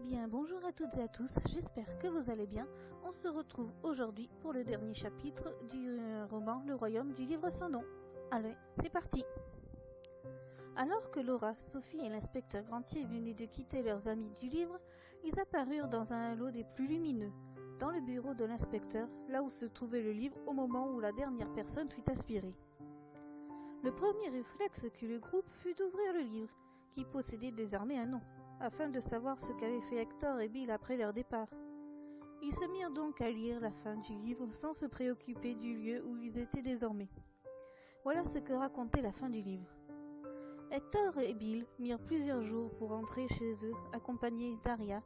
bien, bonjour à toutes et à tous, j'espère que vous allez bien. On se retrouve aujourd'hui pour le dernier chapitre du roman Le Royaume du Livre sans nom. Allez, c'est parti. Alors que Laura, Sophie et l'inspecteur Grantier venaient de quitter leurs amis du livre, ils apparurent dans un halo des plus lumineux, dans le bureau de l'inspecteur, là où se trouvait le livre au moment où la dernière personne fut aspirée. Le premier réflexe qu'eut le groupe fut d'ouvrir le livre, qui possédait désormais un nom, afin de savoir ce qu'avaient fait Hector et Bill après leur départ. Ils se mirent donc à lire la fin du livre sans se préoccuper du lieu où ils étaient désormais. Voilà ce que racontait la fin du livre. Hector et Bill mirent plusieurs jours pour rentrer chez eux, accompagnés d'Aria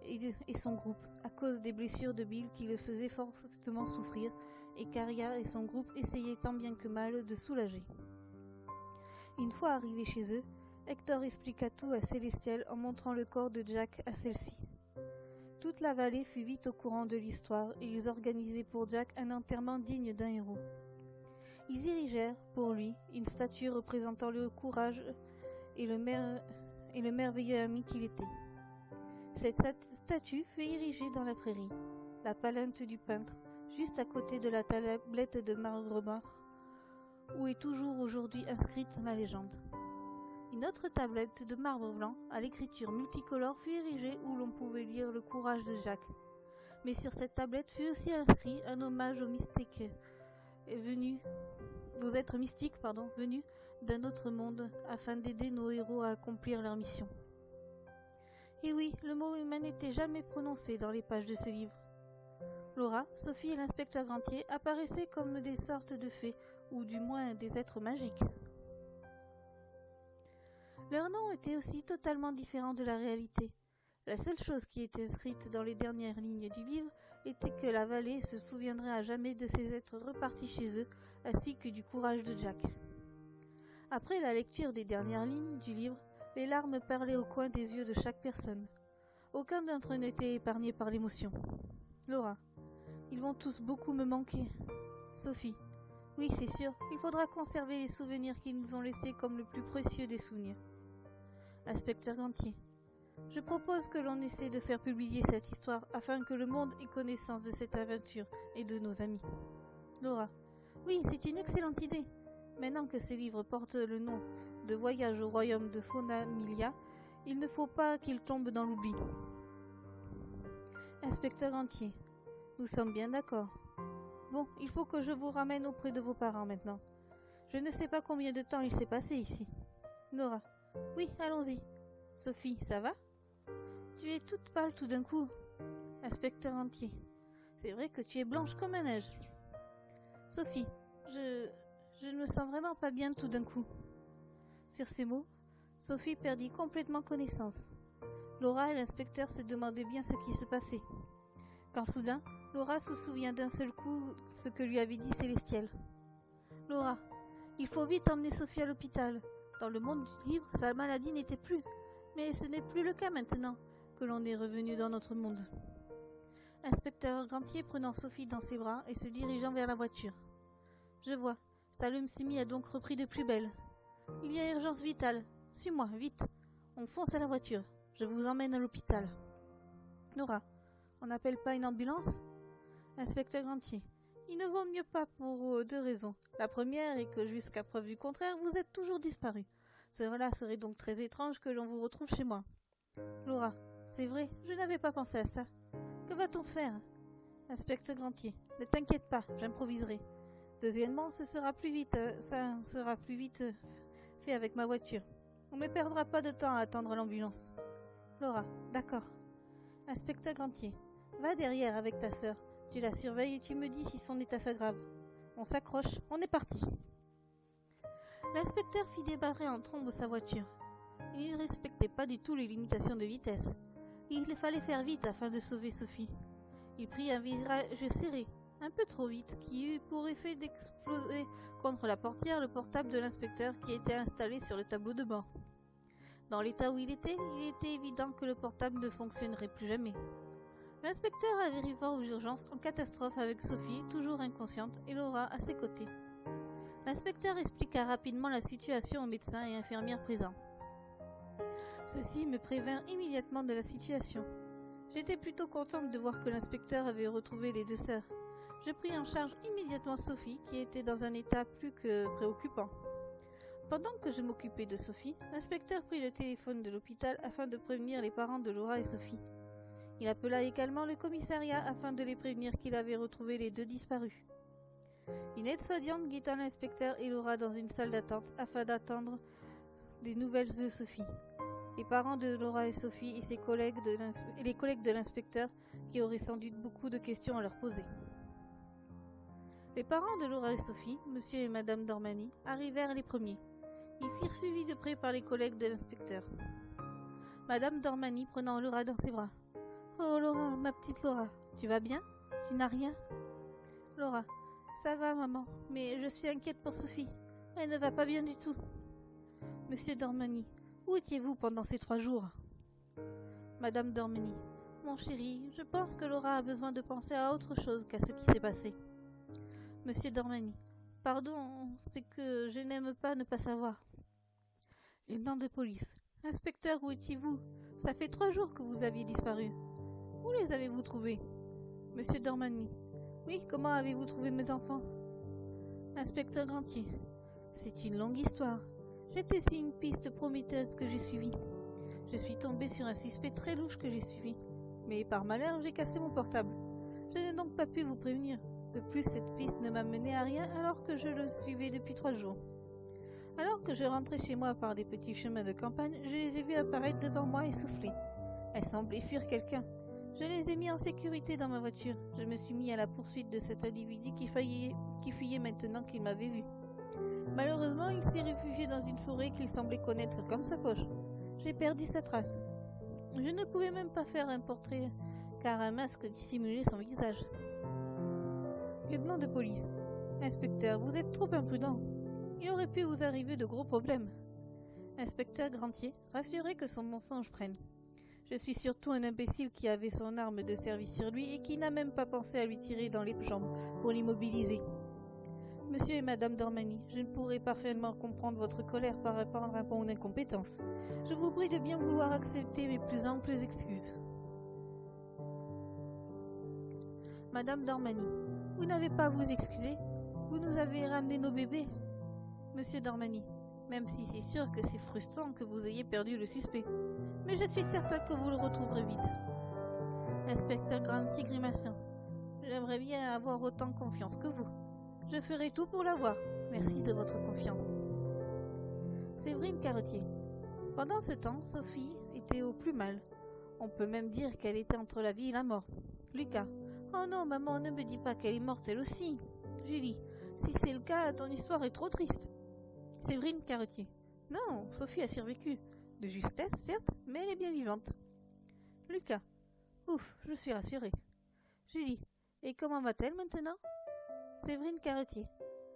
et son groupe, à cause des blessures de Bill qui le faisaient fortement souffrir, et qu'Aria et son groupe essayaient tant bien que mal de soulager. Une fois arrivés chez eux, Hector expliqua tout à Célestial en montrant le corps de Jack à celle-ci. Toute la vallée fut vite au courant de l'histoire et ils organisaient pour Jack un enterrement digne d'un héros. Ils érigèrent, pour lui, une statue représentant le courage et le merveilleux ami qu'il était. Cette statue fut érigée dans la prairie, la palente du peintre, juste à côté de la tablette de marbre noir, où est toujours aujourd'hui inscrite la légende. Une autre tablette de marbre blanc, à l'écriture multicolore, fut érigée où l'on pouvait lire le courage de Jack. Mais sur cette tablette fut aussi inscrit un hommage aux mystiques venus d'un autre monde, afin d'aider nos héros à accomplir leur mission. Et oui, le mot humain n'était jamais prononcé dans les pages de ce livre. Laura, Sophie et l'inspecteur Grantier apparaissaient comme des sortes de fées, ou du moins des êtres magiques. Leur nom était aussi totalement différent de la réalité. La seule chose qui était inscrite dans les dernières lignes du livre était que la vallée se souviendrait à jamais de ces êtres repartis chez eux, ainsi que du courage de Jack. Après la lecture des dernières lignes du livre, les larmes perlaient au coin des yeux de chaque personne. Aucun d'entre eux n'était épargné par l'émotion. Laura, ils vont tous beaucoup me manquer. Sophie, oui c'est sûr, il faudra conserver les souvenirs qu'ils nous ont laissés comme le plus précieux des souvenirs. Inspecteur Grantier, je propose que l'on essaie de faire publier cette histoire afin que le monde ait connaissance de cette aventure et de nos amis. Laura, oui, c'est une excellente idée. Maintenant que ce livre porte le nom de Voyage au royaume de Faunamilia, il ne faut pas qu'il tombe dans l'oubli. Inspecteur Grantier, nous sommes bien d'accord. Bon, il faut que je vous ramène auprès de vos parents maintenant. Je ne sais pas combien de temps il s'est passé ici. Nora, oui, allons-y. Sophie, ça va? Tu es toute pâle tout d'un coup. Inspecteur Grantier, c'est vrai que tu es blanche comme la neige. Sophie, je ne me sens vraiment pas bien tout d'un coup. Sur ces mots, Sophie perdit complètement connaissance. Laura et l'inspecteur se demandaient bien ce qui se passait. Quand soudain, Laura se souvient d'un seul coup ce que lui avait dit Célestial. Laura, il faut vite emmener Sophie à l'hôpital. Dans le monde du livre, sa maladie n'était plus. Mais ce n'est plus le cas maintenant que l'on est revenu dans notre monde. Inspecteur Grantier prenant Sophie dans ses bras et se dirigeant vers la voiture. Je vois, Salum Simi a donc repris de plus belle. Il y a urgence vitale. Suis-moi, vite. On fonce à la voiture. Je vous emmène à l'hôpital. Nora, on n'appelle pas une ambulance? Inspecteur Grantier, il ne vaut mieux pas pour deux raisons. La première est que jusqu'à preuve du contraire, vous êtes toujours disparu. Cela serait donc très étrange que l'on vous retrouve chez moi. Laura, c'est vrai, je n'avais pas pensé à ça. Que va-t-on faire? Inspecteur Grantier, ne t'inquiète pas, j'improviserai. Deuxièmement, ça sera plus vite fait avec ma voiture. On ne perdra pas de temps à attendre l'ambulance. Laura, d'accord. Inspecteur Grantier, va derrière avec ta sœur. Tu la surveilles et tu me dis si son état s'aggrave. On s'accroche, on est parti. L'inspecteur fit débarrer en trombe sa voiture. Il ne respectait pas du tout les limitations de vitesse. Il fallait faire vite afin de sauver Sophie. Il prit un virage serré, un peu trop vite, qui eut pour effet d'exploser contre la portière le portable de l'inspecteur qui était installé sur le tableau de bord. Dans l'état où il était évident que le portable ne fonctionnerait plus jamais. L'inspecteur arriva aux urgences en catastrophe avec Sophie, toujours inconsciente, et Laura à ses côtés. L'inspecteur expliqua rapidement la situation aux médecins et infirmières présents. Ceux-ci me prévinrent immédiatement de la situation. J'étais plutôt contente de voir que l'inspecteur avait retrouvé les deux sœurs. Je pris en charge immédiatement Sophie, qui était dans un état plus que préoccupant. Pendant que je m'occupais de Sophie, l'inspecteur prit le téléphone de l'hôpital afin de prévenir les parents de Laura et Sophie. Il appela également le commissariat afin de les prévenir qu'il avait retrouvé les deux disparus. Une aide-soignante guida l'inspecteur et Laura dans une salle d'attente afin d'attendre des nouvelles de Sophie. Les parents de Laura et Sophie et les collègues de l'inspecteur qui auraient sans doute beaucoup de questions à leur poser. Les parents de Laura et Sophie, monsieur et madame Dormani, arrivèrent les premiers. Ils firent suivi de près par les collègues de l'inspecteur. Madame Dormani prenant Laura dans ses bras. « Oh Laura, ma petite Laura, tu vas bien? Tu n'as rien ?» Laura. « Ça va maman, mais je suis inquiète pour Sophie. Elle ne va pas bien du tout. » Monsieur Dormani. « Où étiez-vous pendant ces 3 jours ?» Madame Dormani. « Mon chéri, je pense que Laura a besoin de penser à autre chose qu'à ce qui s'est passé. » Monsieur Dormani. « Pardon, c'est que je n'aime pas ne pas savoir. » Lieutenant de police. « Inspecteur, où étiez-vous? Ça fait 3 jours que vous aviez disparu. Où les avez-vous trouvés? » Monsieur Dormani. « Oui, comment avez-vous trouvé mes enfants? » Inspecteur Grantier. « C'est une longue histoire. J'étais sur une piste prometteuse que j'ai suivie. Je suis tombé sur un suspect très louche que j'ai suivi. Mais par malheur, j'ai cassé mon portable. Je n'ai donc pas pu vous prévenir. De plus, cette piste ne m'a mené à rien alors que je le suivais depuis 3 jours. Alors que je rentrais chez moi par des petits chemins de campagne, je les ai vus apparaître devant moi et souffler. Elles semblaient fuir quelqu'un. Je les ai mis en sécurité dans ma voiture. Je me suis mis à la poursuite de cet individu qui fuyait maintenant qu'il m'avait vu. Malheureusement, il s'est réfugié dans une forêt qu'il semblait connaître comme sa poche. J'ai perdu sa trace. Je ne pouvais même pas faire un portrait, car un masque dissimulait son visage. Lieutenant de police. Inspecteur, vous êtes trop imprudent. Il aurait pu vous arriver de gros problèmes. Inspecteur Grantier, rassuré que son mensonge prenne. Je suis surtout un imbécile qui avait son arme de service sur lui et qui n'a même pas pensé à lui tirer dans les jambes pour l'immobiliser. Monsieur et madame Dormani, je ne pourrais parfaitement comprendre votre colère par rapport à mon incompétence. Je vous prie de bien vouloir accepter mes plus amples excuses. Madame Dormani, vous n'avez pas à vous excuser. Vous nous avez ramené nos bébés. Monsieur Dormani, même si c'est sûr que c'est frustrant que vous ayez perdu le suspect. Mais je suis certain que vous le retrouverez vite. Inspecteur Grantier grimaçant. J'aimerais bien avoir autant confiance que vous. Je ferai tout pour l'avoir. Merci de votre confiance. Séverine Carretier. Pendant ce temps, Sophie était au plus mal. On peut même dire qu'elle était entre la vie et la mort. Lucas. Oh non, maman, ne me dis pas qu'elle est morte elle aussi. Julie. Si c'est le cas, ton histoire est trop triste. Séverine Carretier. Non, Sophie a survécu. De justesse, certes, mais elle est bien vivante. Lucas. Ouf, je suis rassurée. Julie. Et comment va-t-elle maintenant? Séverine Carretier.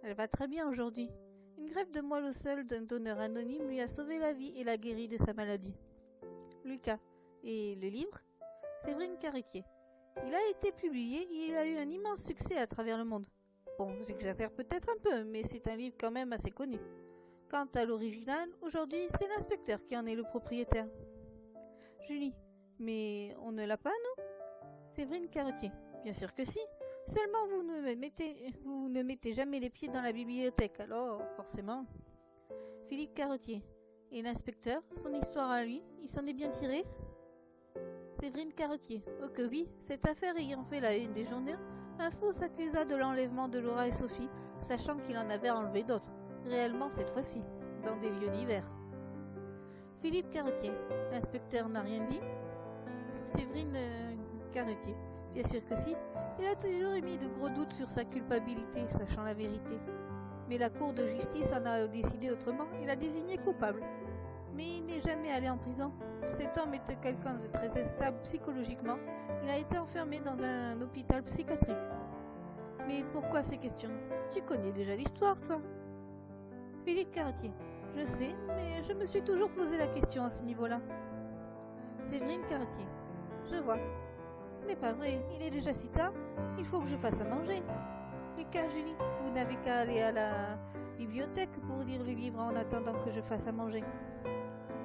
Elle va très bien aujourd'hui. Une greffe de moelle osseuse d'un donneur anonyme lui a sauvé la vie et l'a guéri de sa maladie. Lucas. Et le livre? Séverine Carretier. Il a été publié et il a eu un immense succès à travers le monde. Bon, j'exagère peut-être un peu, mais c'est un livre quand même assez connu. Quant à l'original, aujourd'hui, c'est l'inspecteur qui en est le propriétaire. Julie. Mais on ne l'a pas, nous? Séverine Carretier. Bien sûr que si. Seulement vous ne mettez jamais les pieds dans la bibliothèque, alors forcément. Philippe Carretier. Et l'inspecteur, son histoire à lui, il s'en est bien tiré? Séverine Carretier. Oh que oui, cette affaire ayant fait la une des journaux, un faux s'accusa de l'enlèvement de Laura et Sophie, sachant qu'il en avait enlevé d'autres, réellement cette fois-ci, dans des lieux divers. Philippe Carretier. L'inspecteur n'a rien dit? Séverine Carretier. Bien sûr que si. Il a toujours émis de gros doutes sur sa culpabilité, sachant la vérité. Mais la cour de justice en a décidé autrement, il l'a désigné coupable. Mais il n'est jamais allé en prison. Cet homme était quelqu'un de très instable psychologiquement. Il a été enfermé dans un hôpital psychiatrique. Mais pourquoi ces questions? Tu connais déjà l'histoire, toi? Philippe Carretier. Je sais, mais je me suis toujours posé la question à ce niveau-là. Séverine Carretier. Je vois. Ce n'est pas vrai, il est déjà si tard. Il faut que je fasse à manger. Lucas, Julie, vous n'avez qu'à aller à la bibliothèque pour lire le livre en attendant que je fasse à manger.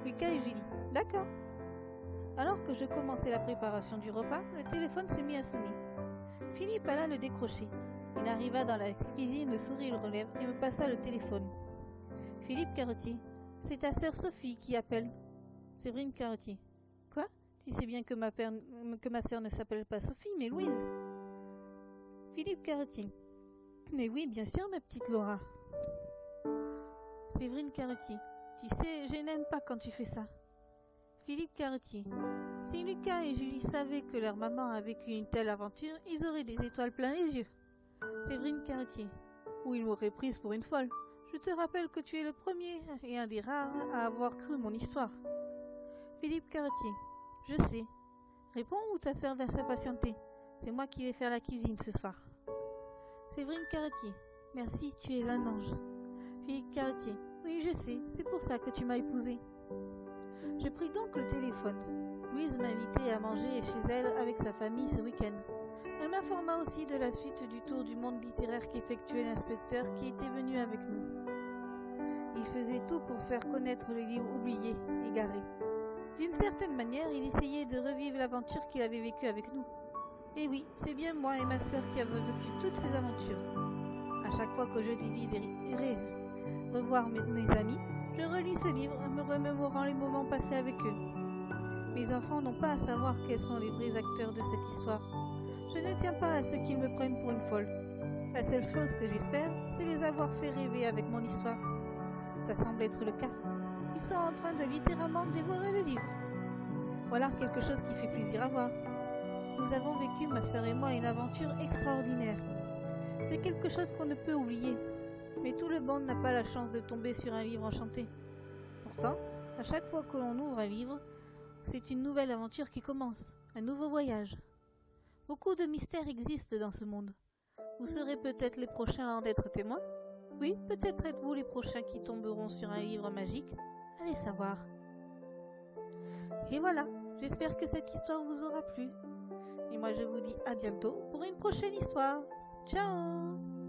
Lucas et Julie. D'accord. Alors que je commençais la préparation du repas, le téléphone s'est mis à sonner. Philippe alla le décrocher. Il arriva dans la cuisine, le sourire aux lèvres, et me passa le téléphone. Philippe Carottier, c'est ta sœur Sophie qui appelle. Séverine Carottier. Quoi? Tu sais bien que ma sœur ne s'appelle pas Sophie, mais Louise. Philippe Carottier. Mais oui, bien sûr, ma petite Laura. Séverine Carottier. Tu sais, je n'aime pas quand tu fais ça. Philippe Carottier. Si Lucas et Julie savaient que leur maman a vécu une telle aventure, ils auraient des étoiles plein les yeux. Séverine Carottier. Ou ils m'auraient prise pour une folle. Je te rappelle que tu es le premier et un des rares à avoir cru mon histoire. Philippe Carottier. Je sais. Réponds ou ta sœur va s'impatienter. C'est moi qui vais faire la cuisine ce soir. Séverine Carottier. Merci, tu es un ange. Philippe Carottier. Oui, je sais, c'est pour ça que tu m'as épousée. Je pris donc le téléphone. Louise m'invitait à manger chez elle avec sa famille ce week-end. Elle m'informa aussi de la suite du tour du monde littéraire qu'effectuait l'inspecteur qui était venu avec nous. Il faisait tout pour faire connaître les livres oubliés, égarés. D'une certaine manière, il essayait de revivre l'aventure qu'il avait vécue avec nous. Et oui, c'est bien moi et ma sœur qui avons vécu toutes ces aventures. À chaque fois que je désirais revoir mes amis, je relis ce livre en me remémorant les moments passés avec eux. Mes enfants n'ont pas à savoir quels sont les vrais acteurs de cette histoire. Je ne tiens pas à ce qu'ils me prennent pour une folle. La seule chose que j'espère, c'est les avoir fait rêver avec mon histoire. Ça semble être le cas. Ils sont en train de littéralement dévorer le livre. Voilà quelque chose qui fait plaisir à voir. Nous avons vécu, ma sœur et moi, une aventure extraordinaire. C'est quelque chose qu'on ne peut oublier. Mais tout le monde n'a pas la chance de tomber sur un livre enchanté. Pourtant, à chaque fois que l'on ouvre un livre, c'est une nouvelle aventure qui commence, un nouveau voyage. Beaucoup de mystères existent dans ce monde. Vous serez peut-être les prochains à en être témoins. Oui, peut-être êtes-vous les prochains qui tomberont sur un livre magique. Allez savoir. Et voilà, j'espère que cette histoire vous aura plu. Et moi je vous dis à bientôt pour une prochaine histoire. Ciao!